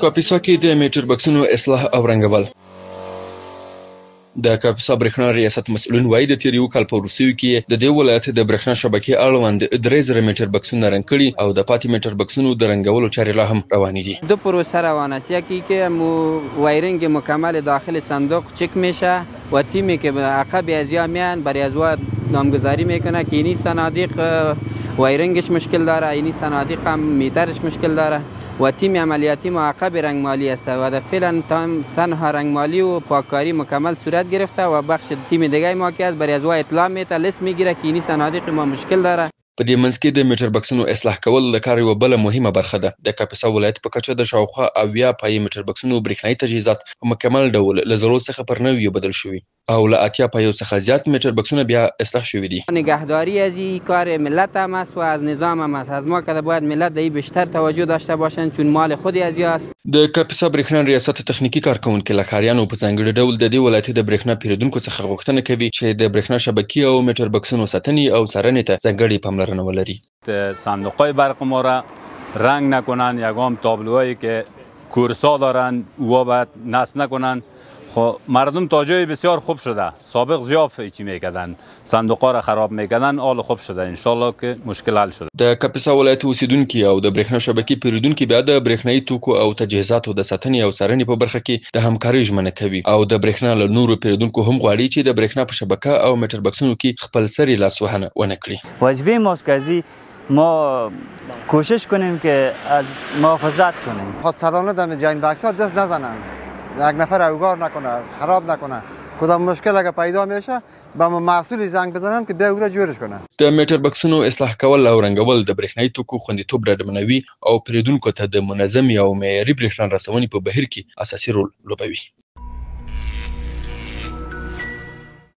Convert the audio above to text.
کاپیسا کې د میټر بکسونو اصلاح او رنګول. د کاپیسا برېښنا ریاست مسؤلین وایي د تیر یو کال په وروستیو کې د دې ولایت د برېښنا شبکې اړوند 3000 میټر بکسونه رنګ کړي او د پاتې میټر بکسونو د رنګولو چارې لا هم روانې دي. دو پروسه روان است. یکی که وایرینگ مکمل داخل صندوق چک میشه و تیمی که به عقب ازیا میان برای ازوا نامگذاری میکنه که اینی صنادیق وایرینگش مشکل داره، اینی صنادیق هم میترش مشکل داره و تیم عملیاتی معقب رنگمالی است و در فعلا تنها رنگمالی و پاککاری مکمل صورت گرفته و بخش تیم دیگه ما که از برای ازوا اطلاع میته لیست میگیره که اینی صنادیق ما مشکل داره. په دې منځ کې د میټر بکسونو اصلاح کول د کار یوه بله مهمه برخه ده. د کاپیسا ولایت په کچه د شاوخوا 80 پایې میټر بکسونو برېښنایي تجهیزات په مکمل ډول له 0 څخه پر 9 بدل شوي او له 80 پایو څخه زیات میټر بکسونه بیا اصلاح شوي دي. نگهداری از این کار ملت هم است و از نظام هم است. از ما که باید ملت دی بیشتر توجه داشته باشند چون مال خود ازیا است. د کاپیسا برېښنا ریاست تخنیکی کارکونکي له ښاریانو په ځانګړي ډول د دې ولایت د برېښنا پیرودونکو څخه غوښتنه کوي چې د برېښنا شبکې او میټر بکسونو ساتنې او څارنې ته ځانګړې پاملرنه ولري. صندوق‌های برق ما را رنگ نکنن، یگام تابلوهایی که کورسا دارن او باید نصب نکنن. خب مردم تا جای بسیار خوب شده. سابق زیاف چی میکردن، صندوق‌ها را خراب میکردن، حال خوب شده. ان شاء الله که مشکل حل شده. د کاپیسا ولایت اوسیدونکي او د برېښنا شبکې پیرودونکي بیا د برېښنایي توکو او تجهیزاتو د ساتنې او څارنې په برخه کې د همکارۍ ژمنه کوي او د برېښنا له نورو پیرودونکو هم غواړي چې د برېښنا په شبکه او میټر بکسونو کې خپل سری لاسوهنه ونه کړي. وظیفه ماست که ما کوشش کنیم که از محافظت کنیم. خودسرانه در جین بکس ها دست نزنن، یک نفر اوگار نکنه، خراب نکنه. کدام مشکل اگه پیدا میشه به مسئول زنگ بزنن که بیا او را جورش کنه. د میټر بکسونو اصلاح کول او رنګول د برېښنایي توکو خوندیتوب ډاډمنوي او پیرودونکو ته د منظمې او معیاري برېښنا رسونې په بهیر کې اساسي رول لوبوي.